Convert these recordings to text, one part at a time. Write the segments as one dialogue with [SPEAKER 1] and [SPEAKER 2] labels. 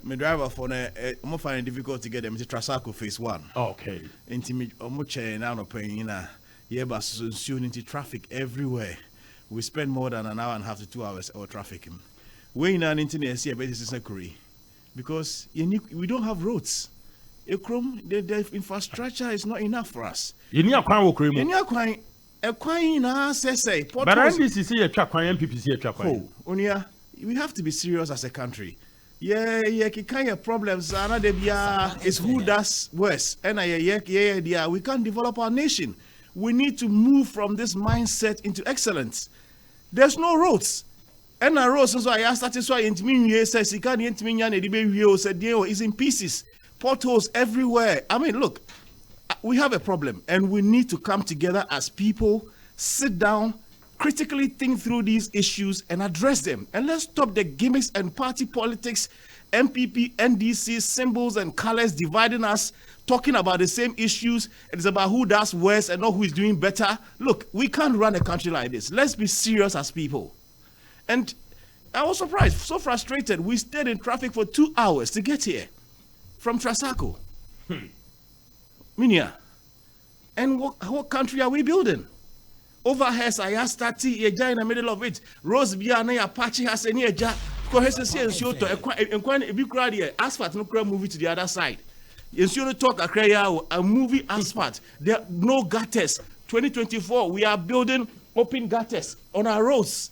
[SPEAKER 1] My driver for I'm finding difficult to get them to Trasaco phase 1.
[SPEAKER 2] Okay.
[SPEAKER 1] Intimate chain now paying but soon into traffic everywhere. We spend more than an hour and a half to 2 hours or traffic. We in an internet see a better because we don't have roads. The infrastructure is not enough for us.
[SPEAKER 2] You need a crown cream.
[SPEAKER 1] You need a quine say.
[SPEAKER 2] But NDC a track NPP see a track.
[SPEAKER 1] Onia, we have to be serious as a country. Yeah, kind of problems is who does worse. And we can't develop our nation. We need to move from this mindset into excellence. There's no roads. And our roads, so I started so says he can't is in pieces. Potholes everywhere. I mean, look, we have a problem and we need to come together as people, sit down, critically think through these issues and address them. And let's stop the gimmicks and party politics, NPP, NDC, symbols and colors dividing us, talking about the same issues. It's about who does worse and not who is doing better. Look, we can't run a country like this. Let's be serious as people. And I was surprised, so frustrated. We stayed in traffic for 2 hours to get here from Trasaco. Minia. And what country are we building? Over here, I started in the middle of it. Rose Biana Apache has any ja. Asphalt no movie to the other side. You talk a movie asphalt. There are no gutters. 2024, we are building open gutters on our roads.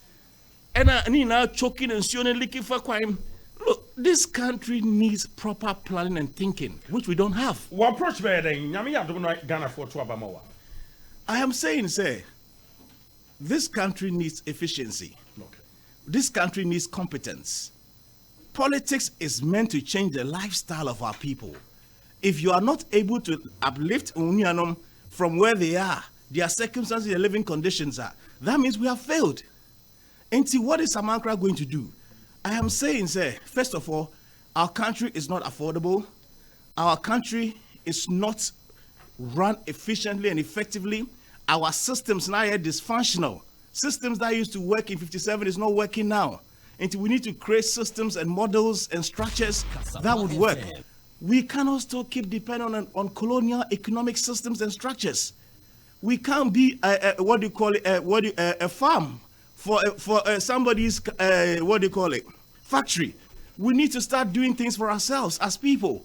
[SPEAKER 1] And now choking and leaking for crime. Look, this country needs proper planning and thinking, which we don't have.
[SPEAKER 2] What approach Ghana for
[SPEAKER 1] I am saying, say, this country needs efficiency.
[SPEAKER 2] Okay.
[SPEAKER 1] This country needs competence. Politics is meant to change the lifestyle of our people. If you are not able to uplift Unyanum from where they are, their circumstances, their living conditions are, that means we have failed. And see, what is Ankrah going to do? I am saying, say, first of all, our country is not affordable. Our country is not run efficiently and effectively. Our systems now are dysfunctional. Systems that used to work in 57 is not working now. And we need to create systems and models and structures that would work. We cannot still keep depending on colonial economic systems and structures. We can't be a farm for somebody's factory. We need to start doing things for ourselves as people.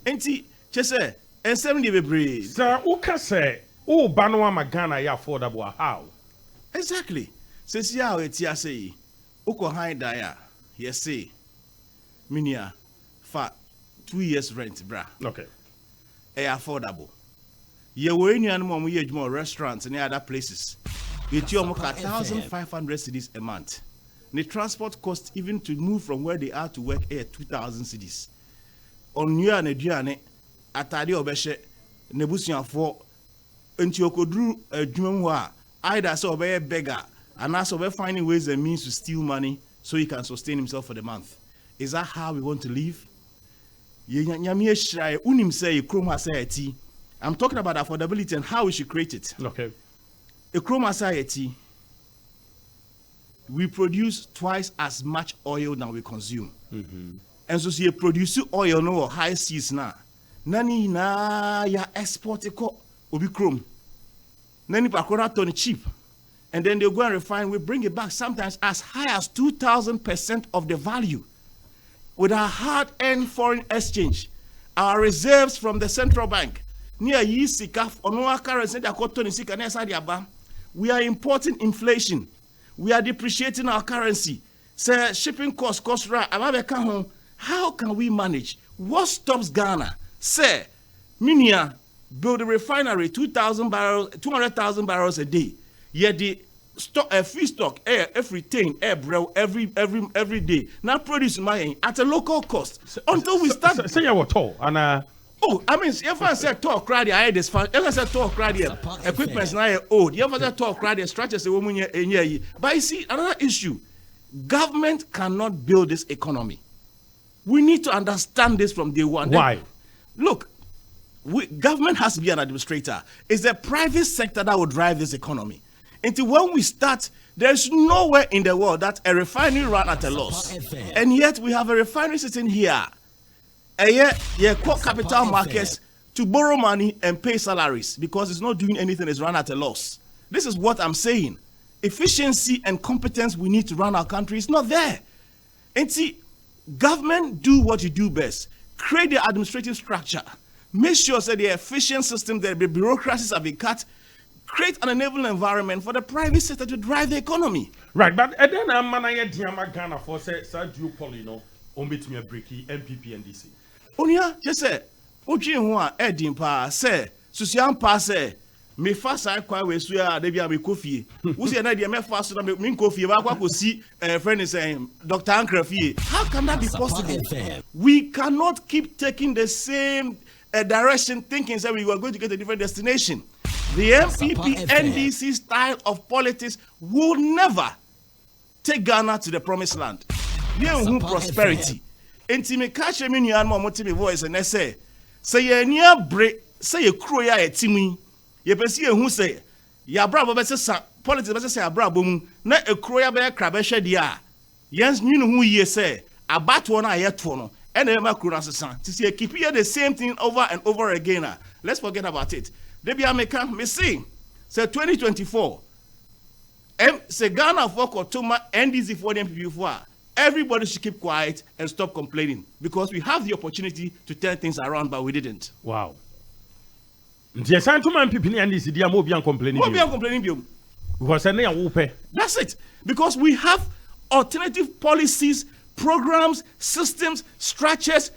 [SPEAKER 1] And see, say, and 70 be
[SPEAKER 2] Sir, who can say, oh, Banwa Magana ya affordable how?
[SPEAKER 1] Exactly. Since ya it's ya say, Uko high daya, yes say, Minia, for 2 years rent, bra.
[SPEAKER 2] Okay.
[SPEAKER 1] Affordable. You were in more restaurants and other places. It's your 1,500 cedis a month. The transport cost even to move from where they are to work 2,000 cedis. On you and a diane, atadi obeshe, nebusian for Antiochodru Jumwa, either so be a beggar, and also be finding ways and means to steal money so he can sustain himself for the month. Is that how we want to live? I'm talking about affordability and how we should create it.
[SPEAKER 2] Okay.
[SPEAKER 1] A chroma society, we produce twice as much oil than we consume. And so you produce oil no high seas now. Nani na ya export eko obi chrome. Nani pakora ton cheap. And then they go and refine, we bring it back sometimes as high as 2,000% of the value. With our hard-earned foreign exchange, our reserves from the central bank, near Yisikaf, on our currency, we are importing inflation. We are depreciating our currency. Say shipping cost right. How can we manage? What stops Ghana? Say, Minia build a refinery, 200,000 barrels a day. Yet the stock, free stock, every day. Now produce money at a local cost until we start.
[SPEAKER 2] Say you were tall and
[SPEAKER 1] oh, I mean, if I said talk credit, I had this fun. If I said talk credit, equipment now old. You ever said talk credit, structures a woman in. But you see, another issue: government cannot build this economy. We need to understand this from day one.
[SPEAKER 2] Why?
[SPEAKER 1] Look, government has to be an administrator. It's the private sector that will drive this economy. Until when we start, there's nowhere in the world that a refinery run at a loss. And yet we have a refinery sitting here core capital markets to borrow money and pay salaries because it's not doing anything, it's run at a loss. This is what I'm saying. Efficiency and competence we need to run our country is not there. And see, government do what you do best. Create the administrative structure. Make sure that the efficient system, the bureaucracies have been cut. Create an enabling environment for the private sector to drive the economy.
[SPEAKER 2] Right, but then I'm manaya diama Ghana for say duopoly no omit me breaky NPP and NDC.
[SPEAKER 1] Onia just say Oji ho edin pa say susian pa say me fa sai kwa we su ya de bia me kofie. Wo say na de me fa so na me kofie ba kwa kosi friend is saying Dr. Ankrah fie. How can that be possible? We cannot keep taking the same direction thinking that we were going to get a different destination. The NPP NDC style of politics will never take Ghana to the promised land. We have prosperity. Enti me catch me nuan mo motive voice and say ye nia break say ye kro ya etimi ye pesi ye hu say ya bra bo be say politics be say ya bra bo mu na ekro ya be kra be hwe dia yens nyunu hu ye say abato na ye to no and e ma kro na sesan ti say keep here the same thing over and over again. Let's forget about it. Debi America me see say 2024 say Ghana for Kotoma NDC for the NPP for everybody should keep quiet and stop complaining because we have the opportunity to turn things around, but we didn't.
[SPEAKER 2] Wow. Yes, I'm to my NPP and NDC. They are more complaining.
[SPEAKER 1] More complaining.
[SPEAKER 2] That's
[SPEAKER 1] it. Because we have alternative policies, programs, systems, structures,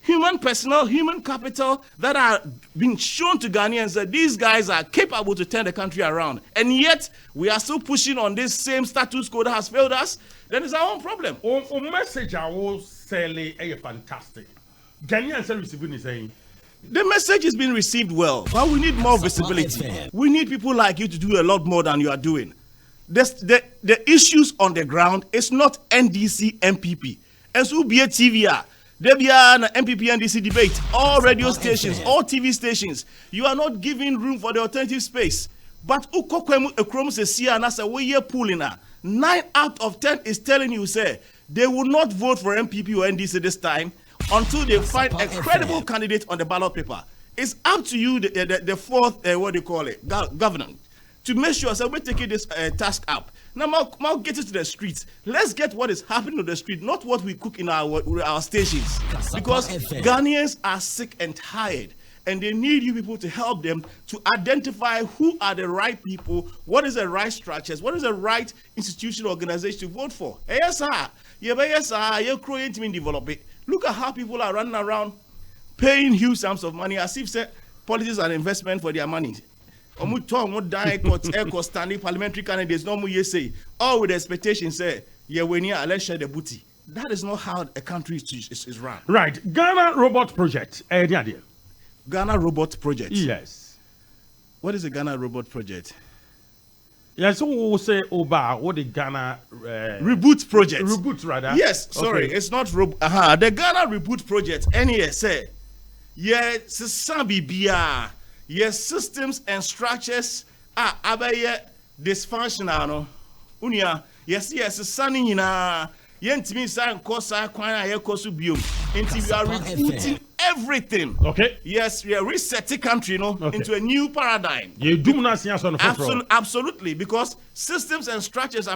[SPEAKER 1] human personnel, human capital that are being shown to Ghanaians that these guys are capable to turn the country around. And yet, we are still pushing on this same status quo that has failed us. Then it's our own problem.
[SPEAKER 2] Message I will say is fantastic. Ghanaians are receiving saying.
[SPEAKER 1] The message is being received well, but we need more visibility. We need people like you to do a lot more than you are doing. The issues on the ground is not NDC, MPP. And so be a TV. There be an NPP NDC debate, all radio stations, all TV stations. You are not giving room for the alternative space. But we are pulling 9 out of 10 is telling you, say, they will not vote for MPP or NDC this time until they find a credible candidate on the ballot paper. It's up to you, the fourth, government, to make sure that we're taking this task up. Now, I'll get it to the streets. Let's get what is happening on the street, not what we cook in our stations. Because Ghanaians are sick and tired, and they need you people to help them to identify who are the right people, what is the right structures, what is the right institutional organization to vote for. Yes, sir. You're growing to develop it. Look at how people are running around paying huge sums of money as if politics are an investment for their money. Standing parliamentary candidates no more say all with the expectation say let's share the booty. That is not how a country is run.
[SPEAKER 2] Right. Ghana Robot Project.
[SPEAKER 1] Ghana Robot Project.
[SPEAKER 2] Yes.
[SPEAKER 1] What is the Ghana Robot Project?
[SPEAKER 2] Yes, so we'll say what the Ghana
[SPEAKER 1] Reboot Project.
[SPEAKER 2] Reboot rather.
[SPEAKER 1] Yes, sorry, okay. It's not the Ghana Reboot Project. NESA. Yes, Sabibia. Yes, systems and structures are dysfunctional. No, unia. Yes, sunny na. Yentimi san kosa kwana ye kosu biom. Until we are rebooting everything.
[SPEAKER 2] Okay.
[SPEAKER 1] Yes, we are resetting country, into a new paradigm.
[SPEAKER 2] You do not see us on
[SPEAKER 1] the absolutely, because systems and structures,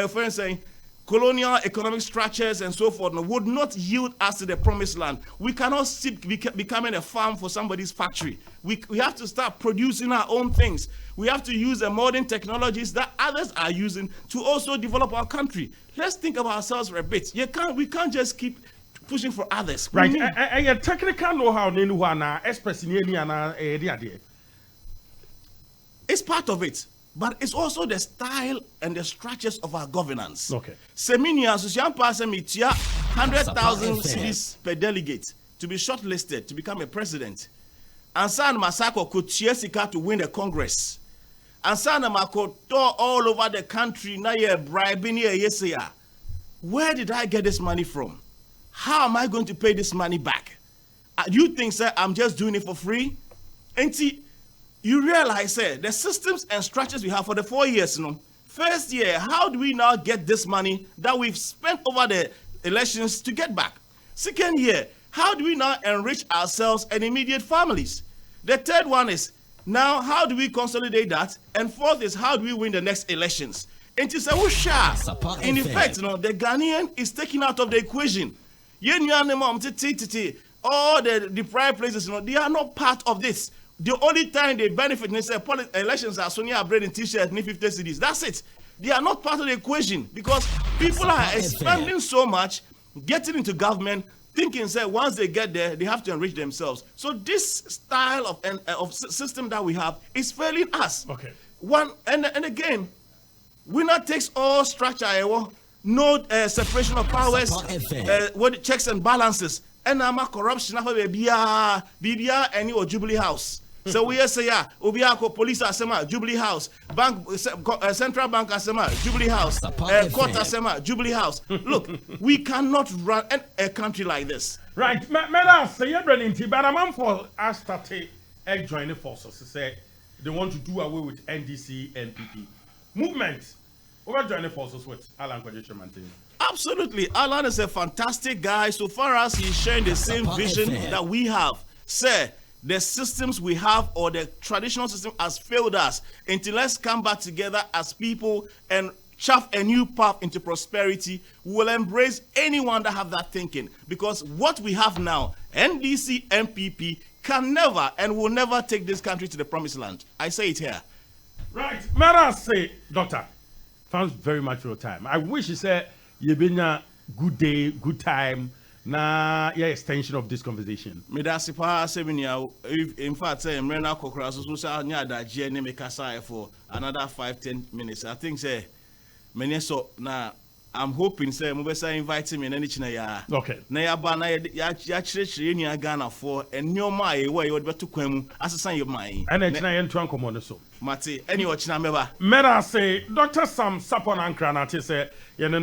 [SPEAKER 1] friends saying colonial economic structures and so forth would not yield us to the promised land. We cannot keep becoming a farm for somebody's factory. We have to start producing our own things. We have to use the modern technologies that others are using to also develop our country. Let's think of ourselves for a bit. We can't just keep pushing for others.
[SPEAKER 2] Right. Technical know-how,
[SPEAKER 1] it's part of it. But it's also the style and the structures of our governance.
[SPEAKER 2] Okay.
[SPEAKER 1] Seminia, 100,000 cities per delegate to be shortlisted to become a president. And San Masako could Chiesika to win the Congress. And San Mako all over the country, now you're bribing here. Where did I get this money from? How am I going to pay this money back? You think, sir, I'm just doing it for free? And see, you realize, the systems and structures we have for the 4 years, first year, how do we now get this money that we've spent over the elections to get back? Second year, how do we now enrich ourselves and immediate families? The third one is, now how do we consolidate that? And fourth is, how do we win the next elections? And it's a whoosha. In effect, the Ghanaian is taken out of the equation. All the deprived places, they are not part of this. The only time they benefit is elections are Sonia bread and t-shirt and 50 cities. That's it. They are not part of the equation because people are expanding so much, getting into government, thinking that once they get there, they have to enrich themselves. So this style of system that we have is failing us.
[SPEAKER 2] Okay.
[SPEAKER 1] And again, winner takes all structure. No separation of powers. What checks and balances. And I'm a corruption. BBR any or Jubilee House. So we say police asema Jubilee House, bank central bank asema Jubilee House, court asema Jubilee House. Look, we cannot run a country like this.
[SPEAKER 2] Right, madam, say you're running to, but I'm for us started joining forces. Say they want to do away with NDC, NPP movement. Over joining forces with Alan Kwajeche.
[SPEAKER 1] Absolutely, Alan is a fantastic guy. So far as he's sharing the same vision that we have, sir. The systems we have or the traditional system has failed us. Until let's come back together as people and chart a new path into prosperity. We will embrace anyone that have that thinking. Because what we have now, NDC, NPP, can never and will never take this country to the promised land. I say it here.
[SPEAKER 2] Right. May I say, Doctor, thanks very much for your time. I wish you said you've been a good day, good time. Na extension of this conversation.
[SPEAKER 1] In fact, say Mrena Kokra so say nya da Ghana Kasa for another 5-10 minutes. I think say many so na I'm hoping say mo be say invite me na china ya.
[SPEAKER 2] Okay.
[SPEAKER 1] Na ya ba na ya chire ni Ghana for enyoma e we beto kwan mu asesan ye man.
[SPEAKER 2] And china ye nto ankomo no so.
[SPEAKER 1] Mate, any o china meba.
[SPEAKER 2] Mera say Dr. Sam Sapon Ankrah na say ye no